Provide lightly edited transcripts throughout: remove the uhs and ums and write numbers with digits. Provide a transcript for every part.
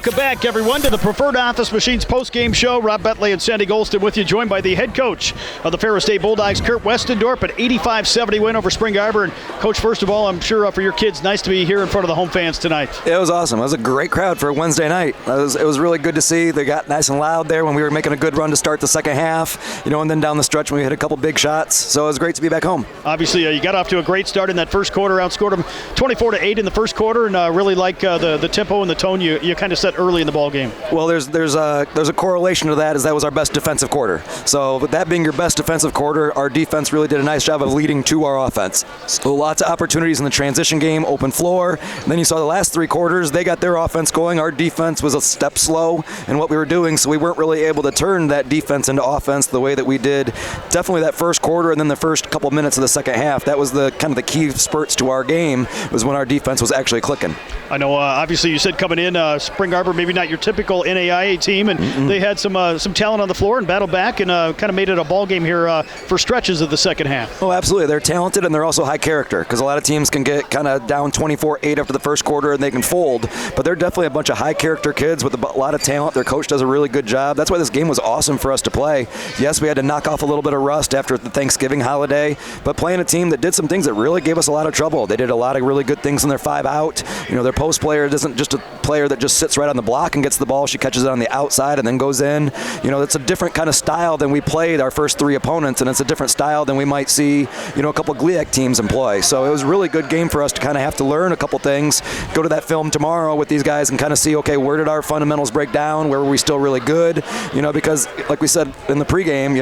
Welcome back, everyone, to the Preferred Office Machines post-game show. Rob Bentley and Sandy Golston with you, joined by the head coach of the Ferris State Bulldogs, Kurt Westendorp, an 85-70 win over Spring Arbor. And, Coach, first of all, I'm sure for your kids, nice to be here in front of the home fans tonight. It was awesome. It was a great crowd for a Wednesday night. It was really good to see. They got nice and loud there when we were making a good run to start the second half, and then down the stretch when we hit a couple big shots. So it was great to be back home. Obviously, you got off to a great start in that first quarter, outscored them 24-8 in the first quarter, and really like the tempo and the tone you kind of set early in the ball game. Well, there's a correlation to that, as that was our best defensive quarter. So with that being your best defensive quarter, our defense really did a nice job of leading to our offense. So lots of opportunities in the transition game, open floor. And then you saw the last three quarters, they got their offense going. Our defense was a step slow in what we were doing, so we weren't really able to turn that defense into offense the way that we did definitely that first quarter and then the first couple minutes of the second half. That was the kind of the key spurts to our game, was when our defense was actually clicking. I know, obviously, you said coming in, Spring Arbor, maybe not your typical NAIA team, and they had some talent on the floor and battled back and kind of made it a ball game here for stretches of the second half. Oh, absolutely. They're talented and they're also high character, because a lot of teams can get kind of down 24-8 after the first quarter and they can fold, but they're definitely a bunch of high character kids with a lot of talent. Their coach does a really good job. That's why this game was awesome for us to play. Yes, we had to knock off a little bit of rust after the Thanksgiving holiday, but playing a team that did some things that really gave us a lot of trouble. They did a lot of really good things in their 5-out. Their post player isn't just a player that just sits right on the block and gets the ball. She catches it on the outside and then goes in. It's a different kind of style than we played our first three opponents, and it's a different style than we might see, a couple GLIAC teams employ. So it was a really good game for us to kind of have to learn a couple things, go to that film tomorrow with these guys and kind of see, okay, where did our fundamentals break down? Where were we still really good? Because like we said in the pregame,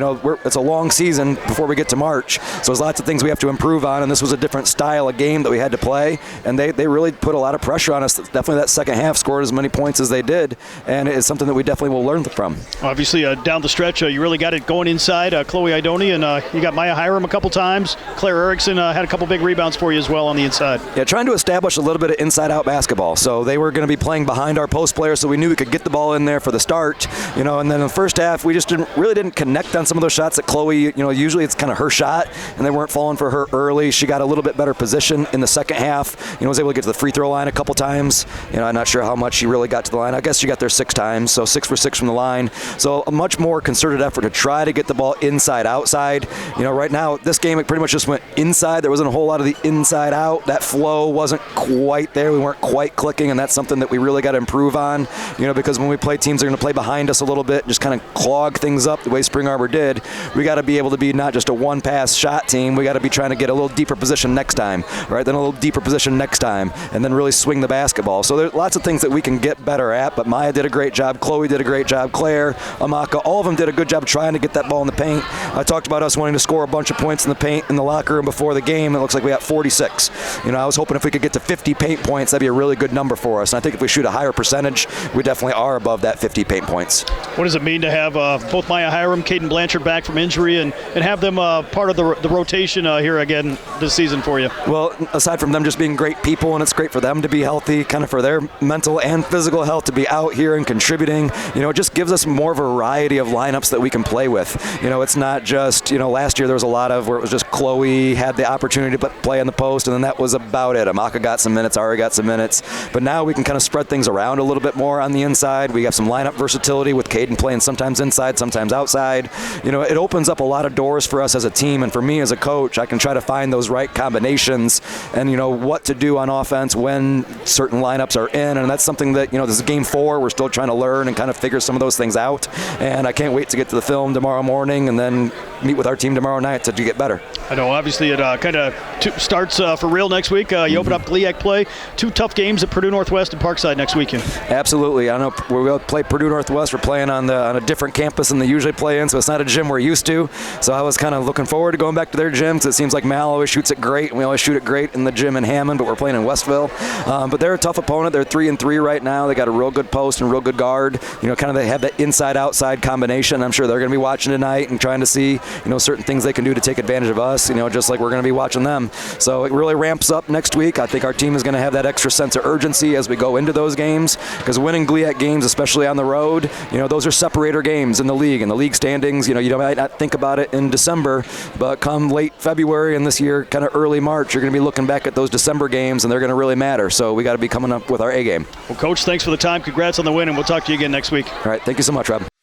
it's a long season before we get to March. So there's lots of things we have to improve on, and this was a different style of game that we had to play, and they really put a lot of pressure on us. Definitely that second half scored as many points as they did, and it's something that we definitely will learn from. Obviously, down the stretch, you really got it going inside. Chloe Idoni, and you got Maya Hiram a couple times. Claire Erickson had a couple big rebounds for you as well on the inside. Yeah, trying to establish a little bit of inside-out basketball. So they were going to be playing behind our post players, so we knew we could get the ball in there for the start. And then in the first half, we just didn't connect on some of those shots that Chloe, usually it's kind of her shot, and they weren't falling for her early. She got a little bit better position in the second half. Was able to get to the free throw line a couple times. I'm not sure how much she really got to the line. I guess she got there 6 times, so 6 for 6 from the line. So a much more concerted effort to try to get the ball inside, outside. Right now, this game, it pretty much just went inside. There wasn't a whole lot of the inside out. That flow wasn't quite there. We weren't quite clicking, and that's something that we really got to improve on, because when we play teams that are going to play behind us a little bit, just kind of clog things up the way Spring Arbor did, we got to be able to be not just a one-pass shot team. We got to be trying to get a little deeper position next time, right? Then a little deeper position next time, and then really swing the basketball. So there's lots of things that we can get better at, but Maya did a great job. Chloe did a great job. Claire, Amaka, all of them did a good job trying to get that ball in the paint. I talked about us wanting to score a bunch of points in the paint in the locker room before the game. It looks like we got 46. I was hoping if we could get to 50 paint points, that'd be a really good number for us. And I think if we shoot a higher percentage, we definitely are above that 50 paint points. What does it mean to have both Maya Hiram, Caden Blanchard back from injury and have them part of the rotation here again this season for you? Well, aside from them just being great people, and it's great for them to be healthy, kind of for their mental and physical health to be out here and contributing, it just gives us more variety of lineups that we can play with. It's not just, last year there was a lot of where it was just Chloe had the opportunity to play in the post, and then that was about it. Amaka got some minutes, Ari got some minutes, but now we can kind of spread things around a little bit more on the inside. We have some lineup versatility with Caden playing sometimes inside, sometimes outside. It opens up a lot of doors for us as a team, and for me as a coach, I can try to find those right combinations and, what to do on offense when certain lineups are in, and that's something that, this is game 4. We're still trying to learn and kind of figure some of those things out, and I can't wait to get to the film tomorrow morning and then meet with our team tomorrow night to get better. I know, obviously, it kind of starts for real next week. You open up GLIAC play. 2 tough games at Purdue Northwest and Parkside next weekend. Absolutely. I know we'll play Purdue Northwest. We're playing on a different campus than they usually play in, so it's not a gym we're used to. So I was kind of looking forward to going back to their gym, because it seems like Mal always shoots it great, and we always shoot it great in the gym in Hammond, but we're playing in Westville. But they're a tough opponent. They're 3-3 right now. They got a real good post and real good guard. Kind of they have that inside-outside combination. I'm sure they're going to be watching tonight and trying to see, certain things they can do to take advantage of us, just like we're going to be watching them. So it really ramps up next week. I think our team is going to have that extra sense of urgency as we go into those games, because winning GLIAC games, especially on the road, those are separator games in the league standings. You might not think about it in December, but come late February and this year, kind of early March, you're going to be looking back at those December games, and they're going to really matter. So we got to be coming up with our A game. Well, Coach, thanks for the time. Congrats on the win, and we'll talk to you again next week. All right. Thank you so much, Rob.